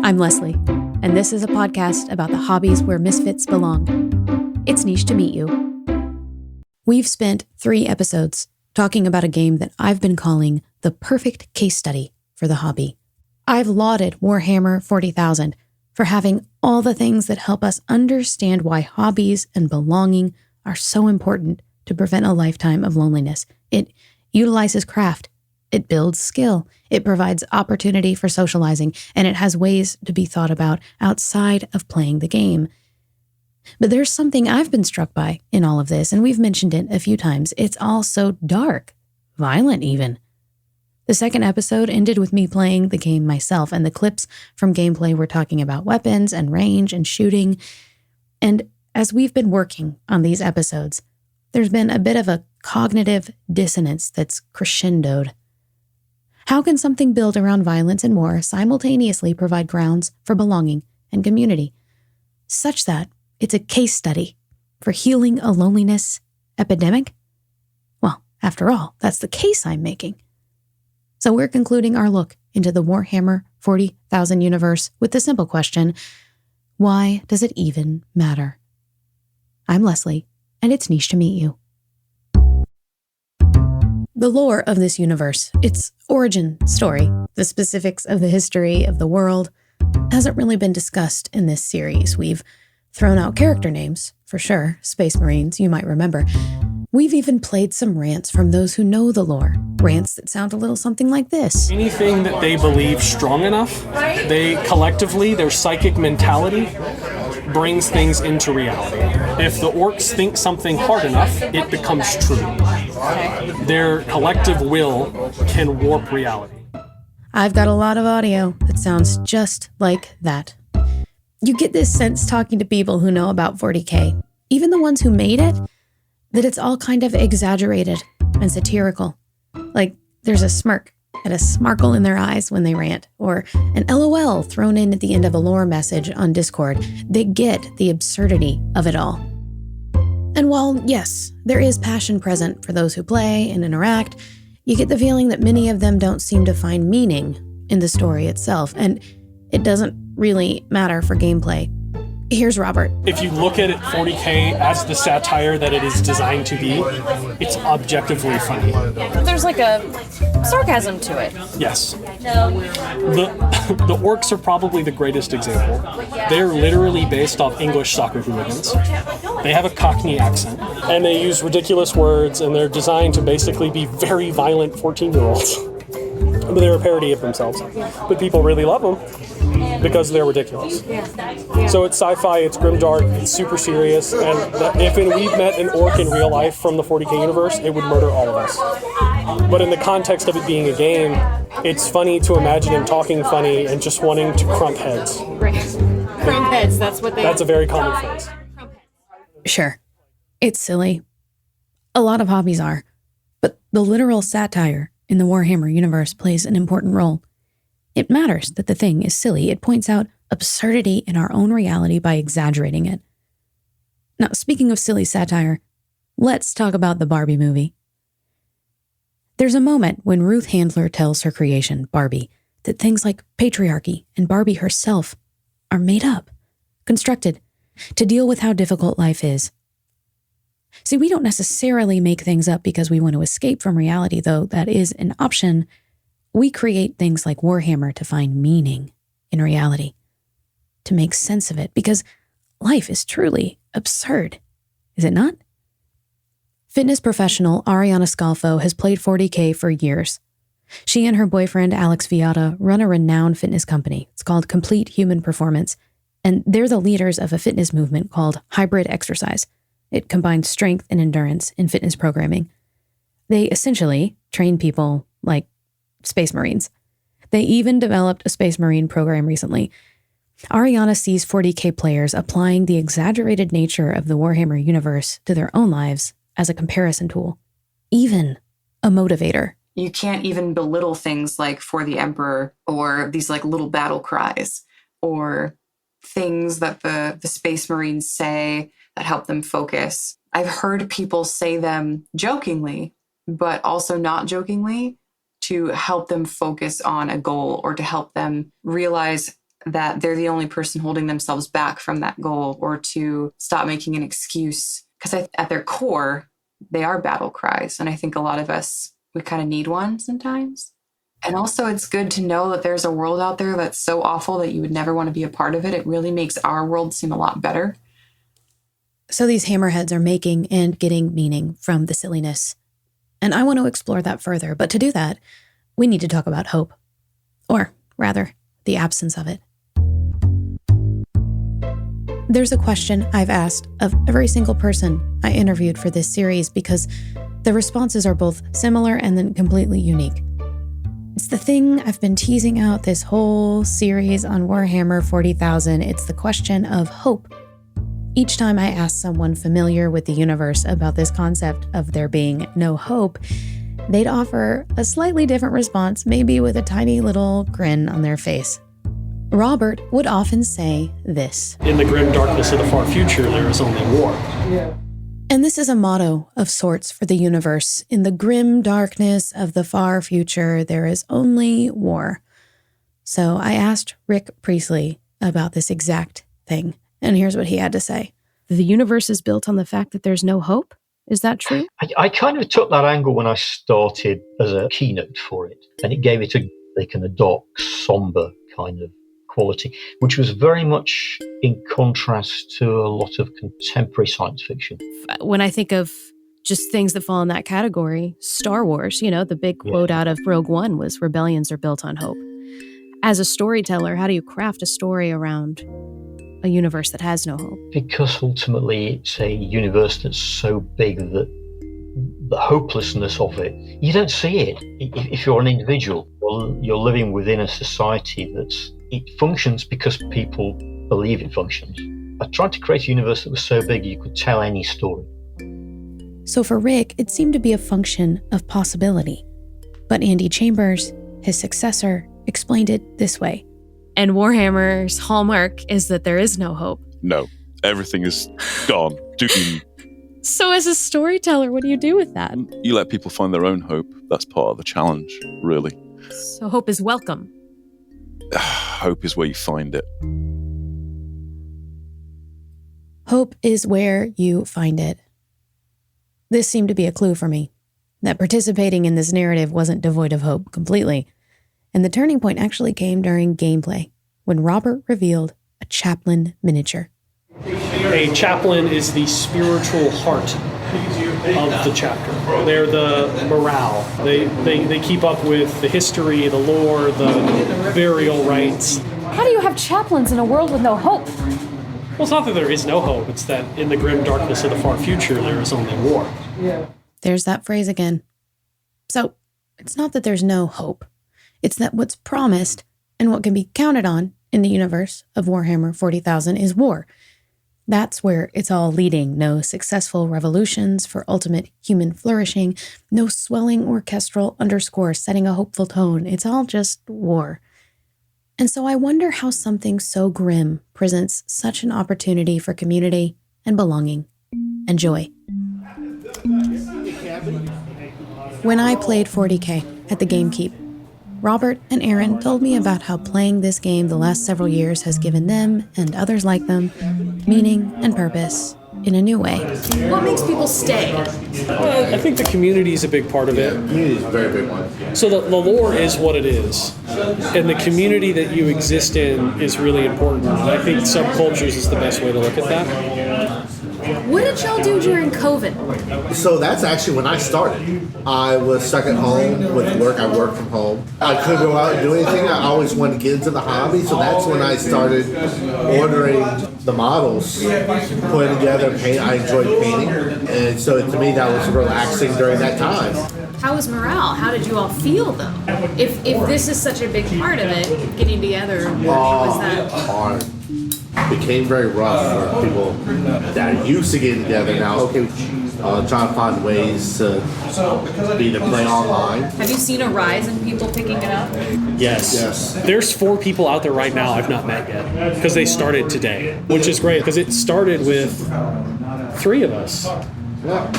I'm Leslie, and this is a podcast about the hobbies where misfits belong. It's niche to meet you. We've spent 3 episodes talking about a game that I've been calling the perfect case study for the hobby. I've lauded Warhammer 40,000 for having all the things that help us understand why hobbies and belonging are so important to prevent a lifetime of loneliness. It utilizes craft. It builds skill. It provides opportunity for socializing, and it has ways to be thought about outside of playing the game. But there's something I've been struck by in all of this, and we've mentioned it a few times. It's all so dark, violent even. The second episode ended with me playing the game myself, and the clips from gameplay were talking about weapons and range and shooting. And as we've been working on these episodes, there's been a bit of a cognitive dissonance that's crescendoed. How can something built around violence and war simultaneously provide grounds for belonging and community, such that it's a case study for healing a loneliness epidemic? Well, after all, that's the case I'm making. So we're concluding our look into the Warhammer 40,000 universe with the simple question, why does it even matter? I'm Leslie, and it's niche to meet you. The lore of this universe, its origin story, the specifics of the history of the world, hasn't really been discussed in this series. We've thrown out character names, for sure, Space Marines, you might remember. We've even played some rants from those who know the lore, rants that sound a little something like this. Anything that they believe strong enough, they collectively, their psychic mentality, brings things into reality. If the orcs think something hard enough, it becomes true. Their collective will can warp reality. I've got a lot of audio that sounds just like that. You get this sense talking to people who know about 40K, even the ones who made it, that it's all kind of exaggerated and satirical. Like there's a smirk and a smarkle in their eyes when they rant, or an LOL thrown in at the end of a lore message on Discord. They get the absurdity of it all. And while, yes, there is passion present for those who play and interact, you get the feeling that many of them don't seem to find meaning in the story itself, and it doesn't really matter for gameplay. Here's Robert. If you look at it 40K as the satire that it is designed to be, it's objectively funny. There's like a sarcasm to it. Yes. The orcs are probably the greatest example. They're literally based off English soccer hooligans. They have a Cockney accent, and they use ridiculous words, and they're designed to basically be very violent 14-year-olds. But they're a parody of themselves. But people really love them because they're ridiculous. So it's sci-fi, it's grimdark, it's super serious, and if we'd met an orc in real life from the 40K universe, it would murder all of us. But in the context of it being a game, it's funny to imagine him talking funny and just wanting to crump heads. Crump heads, that's a very common phrase. Sure, it's silly. A lot of hobbies are, but the literal satire in the Warhammer universe plays an important role. It matters that the thing is silly. It points out absurdity in our own reality by exaggerating it. Now, speaking of silly satire, let's talk about the Barbie movie. There's a moment when Ruth Handler tells her creation, Barbie, that things like patriarchy and Barbie herself are made up, constructed, to deal with how difficult life is. See, we don't necessarily make things up because we want to escape from reality, though that is an option. We create things like Warhammer to find meaning in reality, to make sense of it, because life is truly absurd, is it not? Fitness professional Ariana Scalfo has played 40K for years. She and her boyfriend Alex Viata run a renowned fitness company. It's called Complete Human Performance, and they're the leaders of a fitness movement called hybrid exercise. It combines strength and endurance in fitness programming. They essentially train people like Space Marines. They even developed a Space Marine program recently. Ariana sees 40K players applying the exaggerated nature of the Warhammer universe to their own lives as a comparison tool, even a motivator. You can't even belittle things like "for the Emperor" or these like little battle cries or things that the Space Marines say that help them focus. I've heard people say them jokingly, but also not jokingly, to help them focus on a goal or to help them realize that they're the only person holding themselves back from that goal, or to stop making an excuse. Because at their core, they are battle cries. And I think a lot of us, we kind of need one sometimes. And also it's good to know that there's a world out there that's so awful that you would never want to be a part of it. It really makes our world seem a lot better. So these hammerheads are making and getting meaning from the silliness. And I want to explore that further. But to do that, we need to talk about hope. Or rather, the absence of it. There's a question I've asked of every single person I interviewed for this series because the responses are both similar and then completely unique. It's the thing I've been teasing out this whole series on Warhammer 40,000. It's the question of hope. Each time I ask someone familiar with the universe about this concept of there being no hope, they'd offer a slightly different response, maybe with a tiny little grin on their face. Robert would often say this: in the grim darkness of the far future, there is only war. Yeah. And this is a motto of sorts for the universe. In the grim darkness of the far future, there is only war. So I asked Rick Priestley about this exact thing, and here's what he had to say. The universe is built on the fact that there's no hope? Is that true? I kind of took that angle when I started as a keynote for it, and it gave it a dark, somber kind of quality, which was very much in contrast to a lot of contemporary science fiction. When I think of just things that fall in that category, Star Wars, the big quote out of Rogue One was rebellions are built on hope. As a storyteller, how do you craft a story around a universe that has no hope? Because ultimately it's a universe that's so big that the hopelessness of it, you don't see it. If you're an individual, you're living within a society it functions because people believe it functions. I tried to create a universe that was so big you could tell any story. So for Rick, it seemed to be a function of possibility. But Andy Chambers, his successor, explained it this way. And Warhammer's hallmark is that there is no hope. No, everything is gone, doomed. So as a storyteller, what do you do with that? You let people find their own hope. That's part of the challenge, really. So hope is welcome. Hope is where you find it. Hope is where you find it. This seemed to be a clue for me, that participating in this narrative wasn't devoid of hope completely. And the turning point actually came during gameplay, when Robert revealed a chaplain miniature. A chaplain is the spiritual heart of the chapter. They're the morale. They keep up with the history, the lore, the burial rites. How do you have chaplains in a world with no hope? Well, it's not that there is no hope. It's that in the grim darkness of the far future, there is only war. Yeah. There's that phrase again. So, it's not that there's no hope. It's that what's promised and what can be counted on in the universe of Warhammer 40,000 is war. That's where it's all leading. No successful revolutions for ultimate human flourishing. No swelling orchestral underscore setting a hopeful tone. It's all just war. And so I wonder how something so grim presents such an opportunity for community and belonging and joy. When I played 40K at the GameKeep, Robert and Aaron told me about how playing this game the last several years has given them, and others like them, meaning and purpose in a new way. What makes people stay? I think the community is a big part of it. Community is a very big one. So the lore is what it is. And the community that you exist in is really important. And I think subcultures is the best way to look at that. What did y'all do during COVID? So that's actually when I started. I was stuck at home with work. I worked from home. I couldn't go out and do anything. I always wanted to get into the hobby. So that's when I started ordering the models, putting together paint. I enjoyed painting. And so to me, that was relaxing during that time. How was morale? How did you all feel, though? If this is such a big part of it, getting together, what was that? Hard. Became very rough for people that are used to getting together now. Trying to find ways to be to play online. Have you seen a rise in people picking it up? Yes. There's 4 people out there right now I've not met yet because they started today, which is great because it started with 3 of us.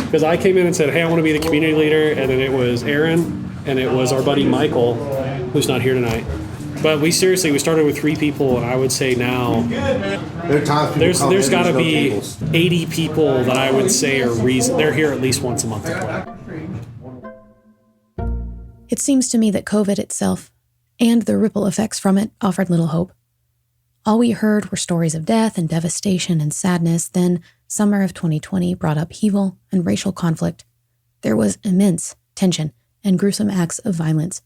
Because I came in and said, hey, I want to be the community leader, and then it was Aaron, and it was our buddy Michael, who's not here tonight. But we started with 3 people, and I would say now There are times people there's come in, got to no be tables. 80 people that I would say they're here at least once a month to play. It seems to me that COVID itself and the ripple effects from it offered little hope. All we heard were stories of death and devastation and sadness. Then summer of 2020 brought upheaval and racial conflict. There was immense tension and gruesome acts of violence.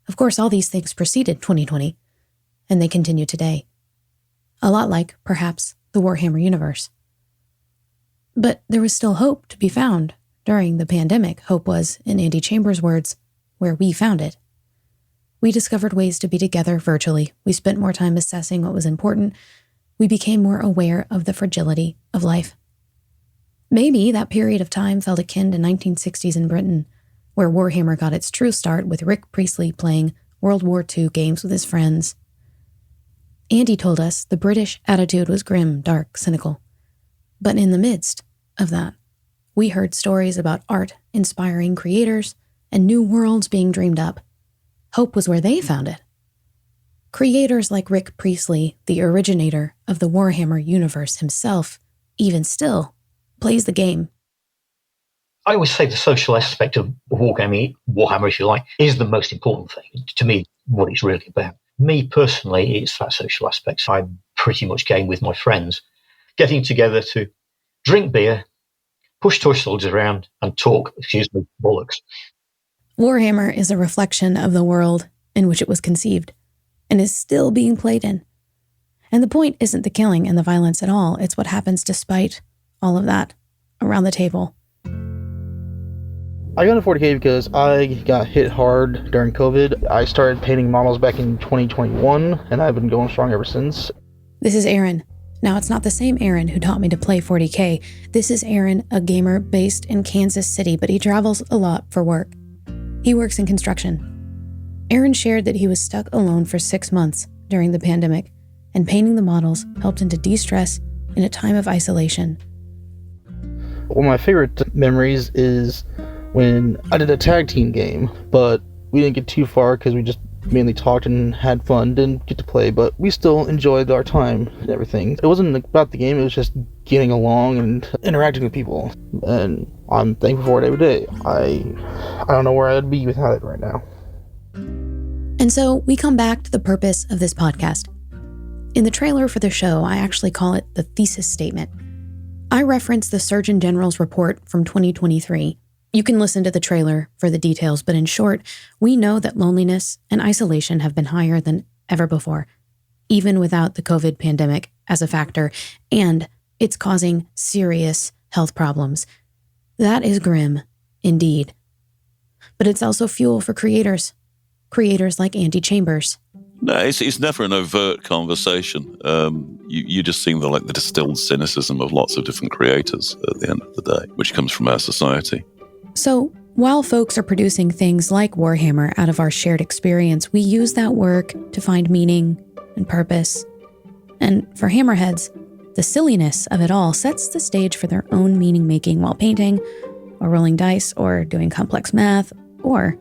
Of course, all these things preceded 2020, and they continue today. A lot like, perhaps, the Warhammer universe. But there was still hope to be found during the pandemic. Hope was, in Andy Chambers' words, where we found it. We discovered ways to be together virtually. We spent more time assessing what was important. We became more aware of the fragility of life. Maybe that period of time felt akin to 1960s in Britain, where Warhammer got its true start with Rick Priestley playing World War II games with his friends. Andy told us the British attitude was grim, dark, cynical. But in the midst of that, we heard stories about art inspiring creators and new worlds being dreamed up. Hope was where they found it. Creators like Rick Priestley, the originator of the Warhammer universe himself, even still, plays the game. I always say the social aspect of Warhammer, if you like, is the most important thing. To me, what it's really about. Me personally, it's that social aspect. So I pretty much game with my friends, getting together to drink beer, push toy soldiers around, and talk, bollocks. Warhammer is a reflection of the world in which it was conceived, and is still being played in. And the point isn't the killing and the violence at all, it's what happens despite all of that around the table. I got into 40K because I got hit hard during COVID. I started painting models back in 2021, and I've been going strong ever since. This is Aaron. Now, it's not the same Aaron who taught me to play 40K. This is Aaron, a gamer based in Kansas City, but he travels a lot for work. He works in construction. Aaron shared that he was stuck alone for 6 months during the pandemic, and painting the models helped him to de-stress in a time of isolation. One of my favorite memories is when I did a tag team game, but we didn't get too far because we just mainly talked and had fun, didn't get to play, but we still enjoyed our time and everything. It wasn't about the game, it was just getting along and interacting with people, and I'm thankful for it every day. I don't know where I'd be without it right now. And so we come back to the purpose of this podcast. In the trailer for the show, I actually call it the thesis statement. I reference the Surgeon General's report from 2023. You can listen to the trailer for the details, but in short, we know that loneliness and isolation have been higher than ever before, even without the COVID pandemic as a factor, and it's causing serious health problems. That is grim, indeed. But it's also fuel for creators like Andy Chambers. No, it's never an overt conversation. You just see the distilled cynicism of lots of different creators at the end of the day, which comes from our society. So, while folks are producing things like Warhammer out of our shared experience, we use that work to find meaning and purpose. And for hammerheads, the silliness of it all sets the stage for their own meaning-making while painting, or rolling dice, or doing complex math, or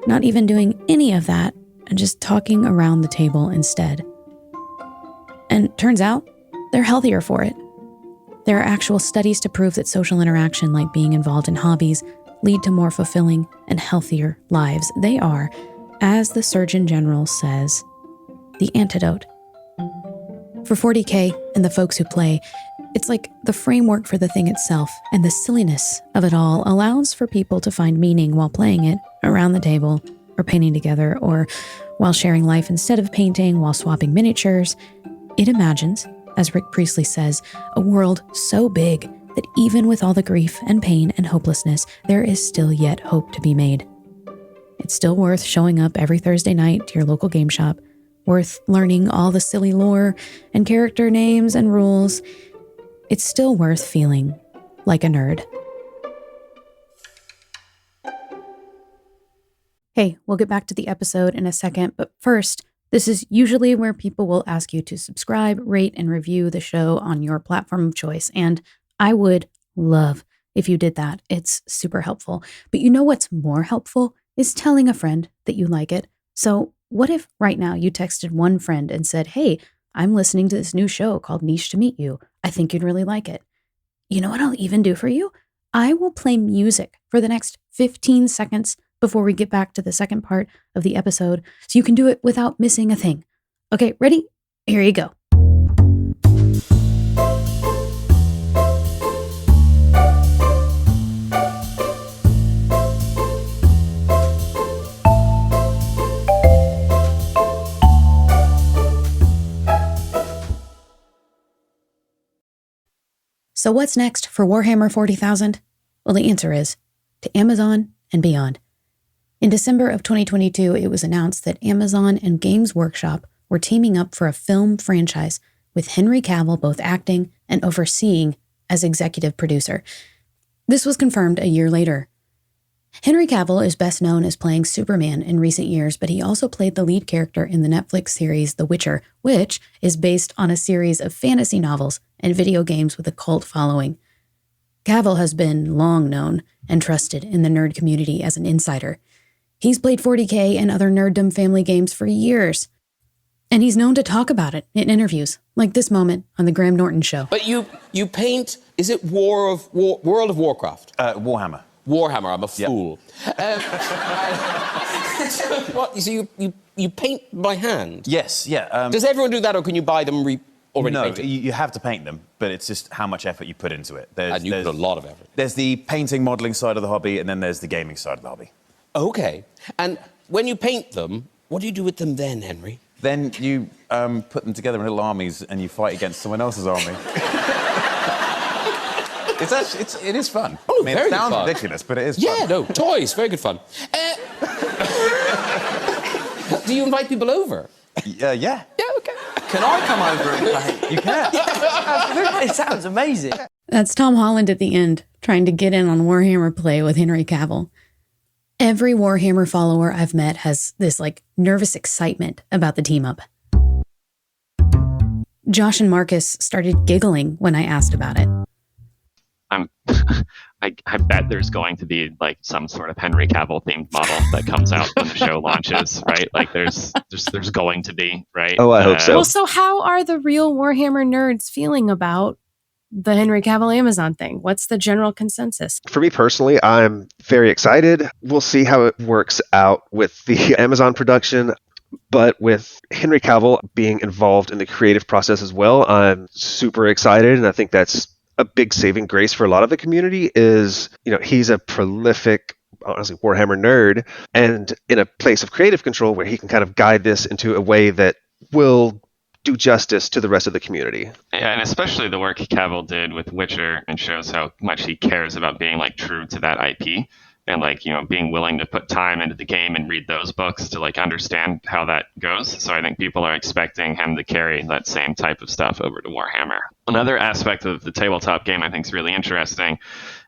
not even doing any of that and just talking around the table instead. And turns out, they're healthier for it. There are actual studies to prove that social interaction, like being involved in hobbies, lead to more fulfilling and healthier lives. They are, as the Surgeon General says, the antidote. For 40K and the folks who play, it's like the framework for the thing itself, and the silliness of it all allows for people to find meaning while playing it around the table, or painting together, or while sharing life instead of painting, while swapping miniatures. It imagines, as Rick Priestley says, a world so big that even with all the grief and pain and hopelessness, there is still yet hope to be made. It's still worth showing up every Thursday night to your local game shop, worth learning all the silly lore and character names and rules. It's still worth feeling like a nerd. Hey, we'll get back to the episode in a second, but first, this is usually where people will ask you to subscribe, rate, and review the show on your platform of choice, and I would love if you did that. It's super helpful. But you know what's more helpful is telling a friend that you like it. So What if right now you texted one friend and said, hey, I'm listening to this new show called Niche to Meet You. I think you'd really like it. You know what I'll even do for you? I will play music for the next 15 seconds before we get back to the second part of the episode, so you can do it without missing a thing. Okay, ready? Here you go. So what's next for Warhammer 40,000? Well, the answer is to Amazon and beyond. In December of 2022, it was announced that Amazon and Games Workshop were teaming up for a film franchise with Henry Cavill both acting and overseeing as executive producer. This was confirmed a year later. Henry Cavill is best known as playing Superman in recent years, but he also played the lead character in the Netflix series The Witcher, which is based on a series of fantasy novels and video games with a cult following. Cavill has been long known and trusted in the nerd community as an insider. He's played 40K and other nerddom family games for years, and he's known to talk about it in interviews, like this moment on the Graham Norton Show. But you paint, is it World of Warcraft? Warhammer. Warhammer, I'm a fool. What? So you paint by hand? Yes, yeah. Does everyone do that, or can you buy them already no, painted? you have to paint them, but it's just how much effort you put into it. And you put a lot of effort. There's the painting, modelling side of the hobby, and then there's the gaming side of the hobby. Okay. And when you paint them, what do you do with them then, Henry? Then you put them together in little armies and you fight against someone else's army. It is fun. Oh, I mean, very it sounds fun. ridiculous, but it is fun. Yeah, no, toys, very good fun. Do you invite people over? Yeah. Yeah, okay. Can I come over and play? You can. Absolutely. It sounds amazing. That's Tom Holland at the end, trying to get in on Warhammer play with Henry Cavill. Every Warhammer follower I've met has this, nervous excitement about the team-up. Josh and Marcus started giggling when I asked about it. I bet there's going to be some sort of Henry Cavill themed model that comes out when the show launches, right? There's going to be, right? Oh, I hope so. Well, so how are the real Warhammer nerds feeling about the Henry Cavill Amazon thing? What's the general consensus? For me personally, I'm very excited. We'll see how it works out with the Amazon production. But with Henry Cavill being involved in the creative process as well, I'm super excited. And I think that's a big saving grace for a lot of the community is, he's a prolific, honestly, Warhammer nerd, and in a place of creative control where he can kind of guide this into a way that will do justice to the rest of the community. Yeah, and especially the work Cavill did with Witcher, and shows how much he cares about being true to that IP. And being willing to put time into the game and read those books to understand how that goes. So I think people are expecting him to carry that same type of stuff over to Warhammer. Another aspect of the tabletop game I think is really interesting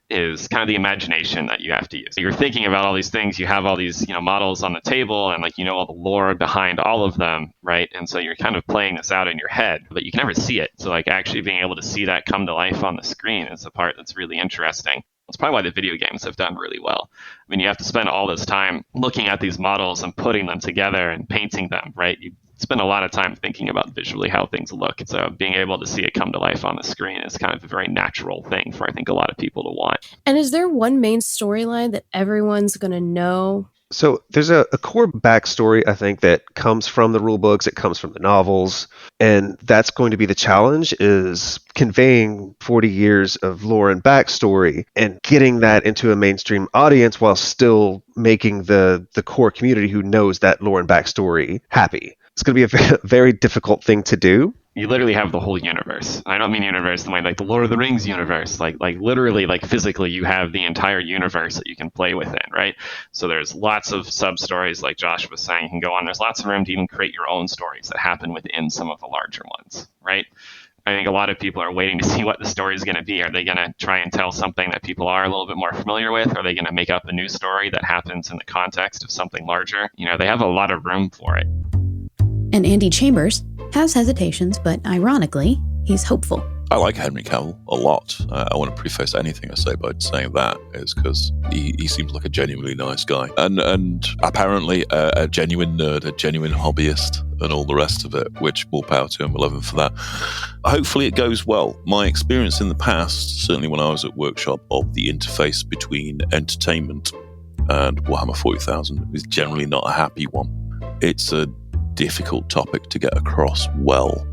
is kind of the imagination that you have to use. You're thinking about all these things, you have all these, models on the table, and all the lore behind all of them, right? And so you're kind of playing this out in your head, but you can never see it. So actually being able to see that come to life on the screen is the part that's really interesting. That's probably why the video games have done really well. I mean, you have to spend all this time looking at these models and putting them together and painting them, right? You spend a lot of time thinking about visually how things look. And so being able to see it come to life on the screen is kind of a very natural thing for, I think, a lot of people to want. And is there one main storyline that everyone's going to know? So there's a core backstory, I think, that comes from the rule books, it comes from the novels, and that's going to be the challenge, is conveying 40 years of lore and backstory and getting that into a mainstream audience while still making the core community who knows that lore and backstory happy. It's going to be a very difficult thing to do. You literally have the whole universe. I don't mean universe the way the Lord of the Rings universe. Literally, physically, you have the entire universe that you can play within, right? So there's lots of sub-stories, like Josh was saying, you can go on. There's lots of room to even create your own stories that happen within some of the larger ones, right? I think a lot of people are waiting to see what the story is going to be. Are they going to try and tell something that people are a little bit more familiar with? Are they going to make up a new story that happens in the context of something larger? They have a lot of room for it. And Andy Chambers has hesitations, but ironically, he's hopeful. I like Henry Cavill a lot. I want to preface anything I say by saying that is because he seems like a genuinely nice guy. And apparently a genuine nerd, a genuine hobbyist, and all the rest of it, which more power to him. I love him for that. Hopefully it goes well. My experience in the past, certainly when I was at Workshop, of the interface between entertainment and Warhammer 40,000 is generally not a happy one. It's a difficult topic to get across well,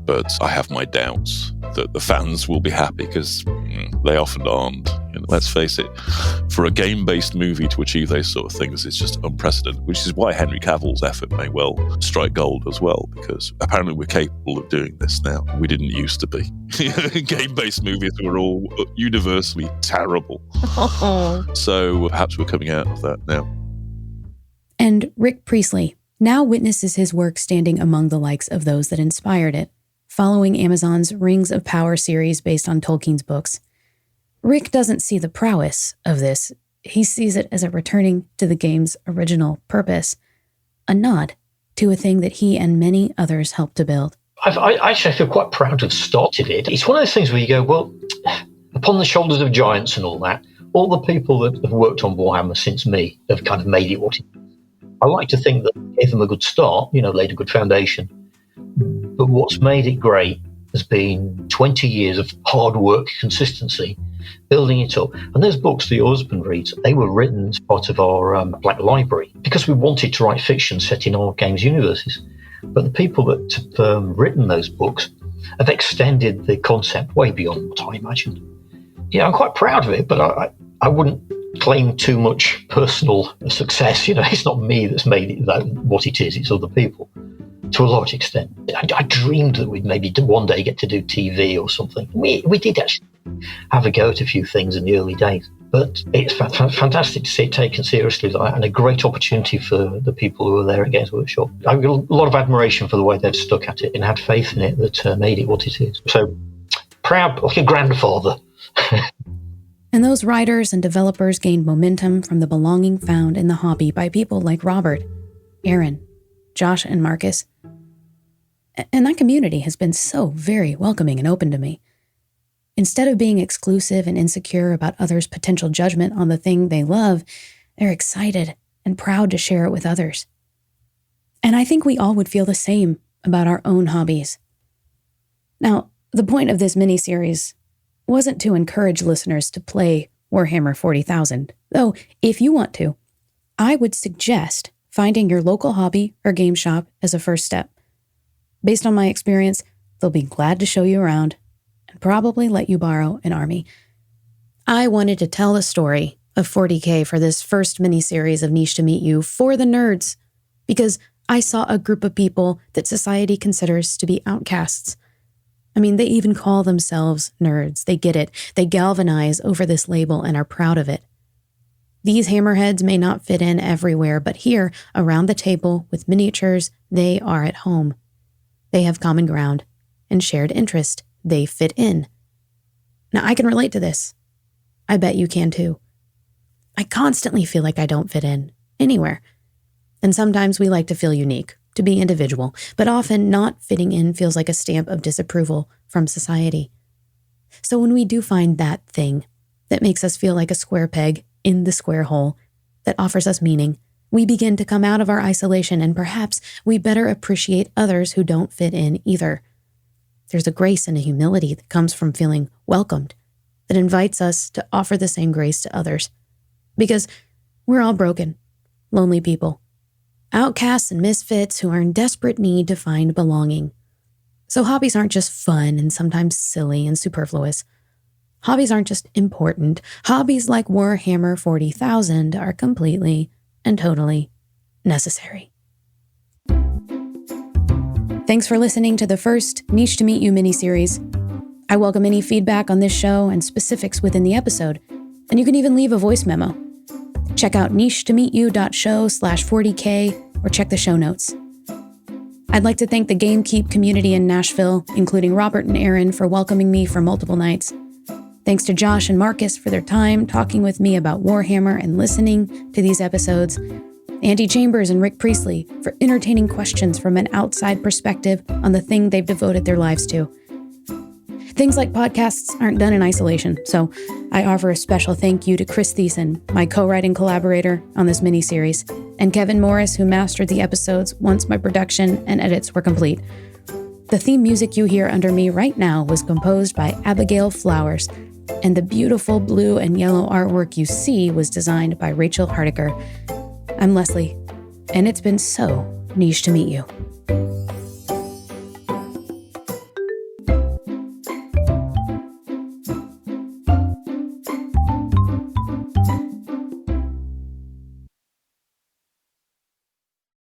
but I have my doubts that the fans will be happy because they often aren't. Let's face it, for a game-based movie to achieve those sort of things is just unprecedented, which is why Henry Cavill's effort may well strike gold as well, because apparently we're capable of doing this now. We didn't used to be. Game-based movies were all universally terrible. So perhaps we're coming out of that now. And Rick Priestley now witnesses his work standing among the likes of those that inspired it, following Amazon's Rings of Power series based on Tolkien's books. Rick doesn't see the prowess of this. He sees it as a returning to the game's original purpose, a nod to a thing that he and many others helped to build. I actually feel quite proud to have started it. It's one of those things where you go, well, upon the shoulders of giants and all that, all the people that have worked on Warhammer since me have kind of made it what it is. I like to think that I gave them a good start, laid a good foundation. But what's made it great has been 20 years of hard work, consistency, building it up. And those books that your husband reads, they were written as part of our Black Library because we wanted to write fiction set in our games universes. But the people that have written those books have extended the concept way beyond what I imagined. I'm quite proud of it, but I wouldn't claim too much personal success. It's not me that's made it what it is, it's other people. To a large extent. I dreamed that we'd maybe one day get to do TV or something. We did actually have a go at a few things in the early days. But it's fantastic to see it taken seriously and a great opportunity for the people who were there at Games Workshop. I've got a lot of admiration for the way they've stuck at it and had faith in it that made it what it is. So proud, like a grandfather. And those writers and developers gained momentum from the belonging found in the hobby by people like Robert, Aaron, Josh, and Marcus. And that community has been so very welcoming and open to me. Instead of being exclusive and insecure about others' potential judgment on the thing they love, they're excited and proud to share it with others. And I think we all would feel the same about our own hobbies. Now, the point of this miniseries wasn't to encourage listeners to play Warhammer 40,000, though if you want to, I would suggest finding your local hobby or game shop as a first step. Based on my experience, they'll be glad to show you around and probably let you borrow an army. I wanted to tell the story of 40K for this first miniseries of Niche to Meet You for the nerds, because I saw a group of people that society considers to be outcasts. I mean, they even call themselves nerds. They get it. They galvanize over this label and are proud of it. These hammerheads may not fit in everywhere, but here, around the table with miniatures, they are at home. They have common ground and shared interest. They fit in. Now, I can relate to this. I bet you can too. I constantly feel like I don't fit in anywhere. And sometimes we like to feel unique, to be individual, but often not fitting in feels like a stamp of disapproval from society. So when we do find that thing that makes us feel like a square peg in the square hole, that offers us meaning, we begin to come out of our isolation, and perhaps we better appreciate others who don't fit in either. There's a grace and a humility that comes from feeling welcomed, that invites us to offer the same grace to others. Because we're all broken, lonely people, outcasts and misfits who are in desperate need to find belonging. So hobbies aren't just fun and sometimes silly and superfluous. Hobbies aren't just important. Hobbies like Warhammer 40,000 are completely and totally necessary. Thanks for listening to the first Niche to Meet You miniseries. I welcome any feedback on this show and specifics within the episode, and you can even leave a voice memo. Check out niche2meetyou.show/40k or check the show notes. I'd like to thank the GameKeep community in Nashville, including Robert and Aaron, for welcoming me for multiple nights. Thanks to Josh and Marcus for their time talking with me about Warhammer and listening to these episodes. Andy Chambers and Rick Priestley for entertaining questions from an outside perspective on the thing they've devoted their lives to. Things like podcasts aren't done in isolation, so I offer a special thank you to Chris Thiessen, my co-writing collaborator on this miniseries, and Kevin Morris, who mastered the episodes once my production and edits were complete. The theme music you hear under me right now was composed by Abigail Flowers, and the beautiful blue and yellow artwork you see was designed by Rachel Hardiker. I'm Leslie, and it's been so niche to meet you.